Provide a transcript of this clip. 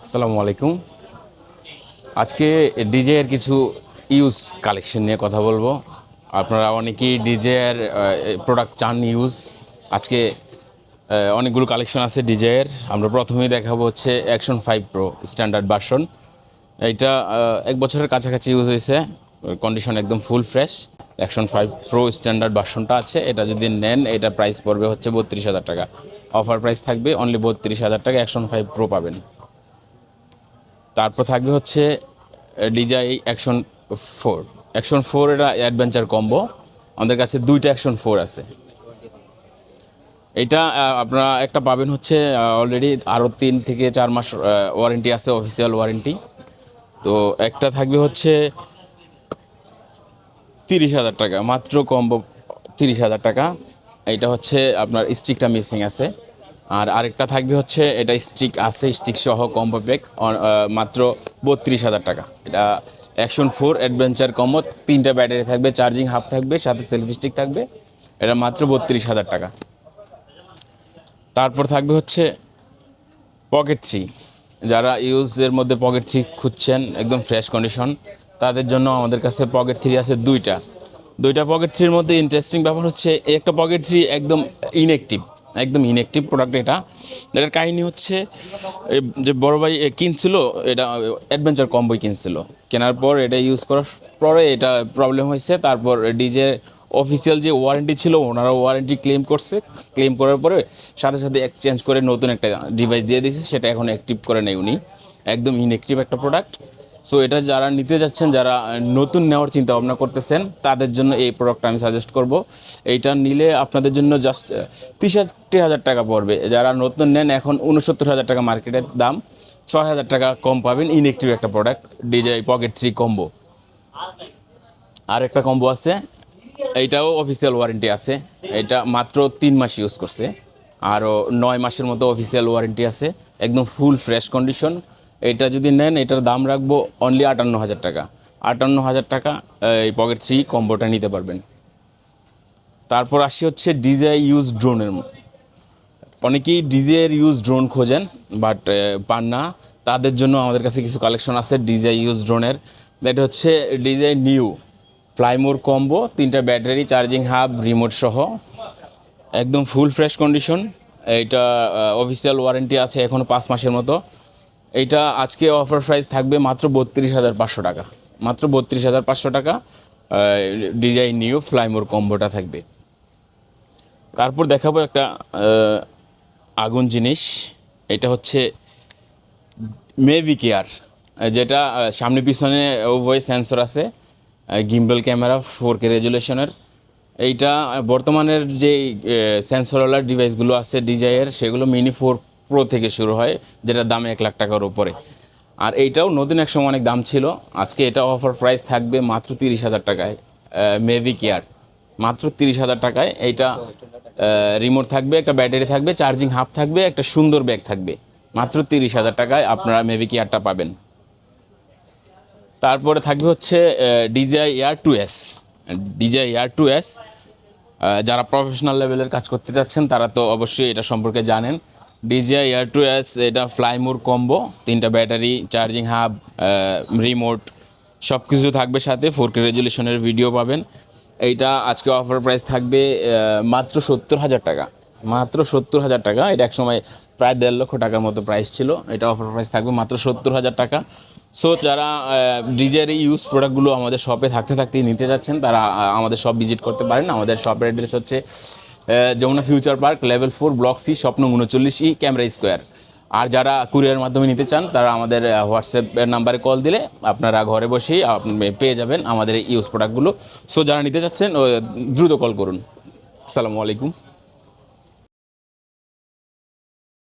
আসসালামু আলাইকুম। আজকে ডিজে এর কিছু ইউজ কালেকশন নিয়ে কথা বলবো। আপনারা অনেকেই ডিজে এর প্রোডাক্ট চান ইউজ। আজকে অনেকগুলো কালেকশন আছে ডিজে এর। আমরা প্রথমেই দেখাবো হচ্ছে অ্যাকশন 5 প্রো স্ট্যান্ডার্ড ভার্সন। এইটা 1 বছরের কাছাকাছি ইউজ হয়েছে, কন্ডিশন একদম full fresh. Action 5 pro standard ভার্সনটা আছে, এটা যদি নেন এটা প্রাইস পড়বে হচ্ছে 32,000 টাকা। অফার প্রাইস থাকবে অনলি 32,000 টাকা, অ্যাকশন 5 প্রো পাবেন। তারপর থাকবে হচ্ছে ডিজাই অ্যাকশন 4 এটা অ্যাডভেঞ্চার কম্বো। আমাদের কাছে দুইটা অ্যাকশন 4 আছে। এটা আপনারা একটা পাবেন হচ্ছে অলরেডি আরও 3 থেকে 4 মাস ওয়ারেন্টি আছে, অফিসিয়াল ওয়ারেন্টি। তো একটা থাকবে হচ্ছে 30,000 টাকা, মাত্র কম্বো 30,000 টাকা। এটা হচ্ছে আপনার স্টিকটা মিসিং আছে। আর আরেকটা থাকবে হচ্ছে এটা স্টিক আছে, স্টিক সহ কম্বো প্যাক, মাত্র 32,000 টাকা। এটা অ্যাকশন 4 অ্যাডভেঞ্চার কম্বো, 3টা ব্যাটারি থাকবে, চার্জিং হাব থাকবে, সাথে সেলফি স্টিক থাকবে। এটা মাত্র 32,000 টাকা। তারপর থাকবে হচ্ছে পকেট 3। যারা ইউজের মধ্যে পকেট 3 খুঁজছেন একদম ফ্রেশ কন্ডিশন, তাদের জন্য আমাদের কাছে পকেট 3 আছে দুইটা পকেট 3-র মধ্যে ইন্টারেস্টিং ব্যাপার হচ্ছে একটা পকেট 3 একদম ইনঅ্যাক্টিভ প্রোডাক্ট। এটার কাহিনী হচ্ছে যে বড় ভাই কিনছিল, এটা অ্যাডভেঞ্চার কম্বোই কিনছিল। কেনার পর এটা ইউজ করার পরে এটা প্রবলেম হয়েছে। তারপর ডিজে অফিসিয়াল যে ওয়ারেন্টি ছিল ওনারা ওয়ারেন্টি ক্লেম করার পরে সাথে সাথে এক্সচেঞ্জ করে নতুন একটা ডিভাইস দিয়ে দিয়েছে, সেটা এখন অ্যাক্টিভ করে নেই উনি। একদম ইনঅ্যাক্টিভ একটা প্রোডাক্ট। সো এটা যারা নিতে যাচ্ছেন, যারা নতুন নেওয়ার চিন্তা ভাবনা করতেছেন, তাদের জন্য এই প্রোডাক্টটা আমি সাজেস্ট করব। এইটা নিলে আপনাদের জন্য জাস্ট 63,000 টাকা পড়বে। যারা নতুন নেন এখন 69,000 টাকা মার্কেটের দাম, 6,000 টাকা কম পাবেন। ইনঅ্যাক্টিভ একটা প্রোডাক্ট ডিজাই পকেট 3 কম্বো। আর একটা কম্বো আছে, এইটাও অফিসিয়াল ওয়ারেন্টি আছে। এটা মাত্র 3 মাস ইউজ করছে, আরও 9 মাসের মতো অফিসিয়াল ওয়ারেন্টি আছে, একদম ফুল ফ্রেশ কন্ডিশন। এটা যদি নেন এটার দাম রাখবো অনলি 58,000 টাকা। 58,000 টাকা এই পকেট 3 কম্বোটা নিতে পারবেন। তারপর আসি হচ্ছে ডিজাই ইউজ ড্রোনের। অনেকেই ডিজের ইউজ ড্রোন খোঁজেন বাট পান না, তাদের জন্য আমাদের কাছে কিছু কালেকশন আছে ডিজে ইউজ ড্রোনের। এটা হচ্ছে ডিজে নিউ ফ্লাইমোর কম্বো, 3টা ব্যাটারি, চার্জিং হাব, রিমোট সহ, একদম ফুল ফ্রেশ কন্ডিশন। এইটা অফিসিয়াল ওয়ারেন্টি আছে এখনও 5 মাসের মতো। এইটা আজকে অফার প্রাইস থাকবে মাত্র 32,500 টাকা, মাত্র 32,500 টাকা ডিজাই নিউ ফ্লাইমোর কম্বোটা থাকবে। তারপর দেখাবো একটা আগুন জিনিস। এটা হচ্ছে মেভিক এয়ার, যেটা সামনে পিছনে উভয় সেন্সর আছে, গিম্বল ক্যামেরা 4K রেজুলেশনের। এইটা বর্তমানের যে সেন্সরওয়ালা ডিভাইসগুলো আছে ডিজাইয়ের, সেগুলো মিনি 4 প্রো থেকে শুরু হয়, যেটার দাম 1 লাখ টাকার উপরে। আর এইটাও নতুন এক সময় অনেক দাম ছিল। আজকে এটা অফার প্রাইস থাকবে মাত্র 30,000 টাকায়। মেভিক এয়ার মাত্র 30,000 টাকায়। এইটা রিমোট থাকবে, একটা ব্যাটারি থাকবে, চার্জিং হাব থাকবে, একটা সুন্দর ব্যাগ থাকবে। মাত্র 30,000 টাকায় আপনারা মেভিক এয়ারটা পাবেন। তারপরে থাকবে হচ্ছে ডিজাই এয়ার 2S। যারা প্রফেশনাল লেভেলের কাজ করতে চাচ্ছেন তারা তো অবশ্যই এটা সম্পর্কে জানেন। ডিজাই এয়ার 2S এটা ফ্লাইমোর কম্বো, 3টা ব্যাটারি, চার্জিং হাব, রিমোট সব কিছু থাকবে, সাথে 4K রেজুলেশনের ভিডিও পাবেন। এইটা আজকে অফার প্রাইস থাকবে মাত্র 70,000 টাকা, মাত্র 70,000 টাকা। এটা একসময় প্রায় 1.5 লক্ষ টাকার মতো প্রাইস ছিল। এটা অফার প্রাইস থাকবে মাত্র 70,000 টাকা। সো যারা ডিজের ইউজ প্রোডাক্টগুলো আমাদের শপে থাকতেই নিতে যাচ্ছেন, তারা আমাদের শপ ভিজিট করতে পারেন। আমাদের শপের অ্যাড্রেস হচ্ছে Jamuna Future Park, level 4, block C, shop নং 39E, ক্যামেরা স্কোয়ার। আর যারা কুরিয়ারের মাধ্যমে নিতে চান তারা আমাদের হোয়াটসঅ্যাপ নাম্বারে কল দিলে আপনারা ঘরে বসেই পেয়ে যাবেন আমাদের ইউজ প্রোডাক্টগুলো। সো যারা নিতে চাচ্ছেন দ্রুত কল করুন। আসসালামু আলাইকুম।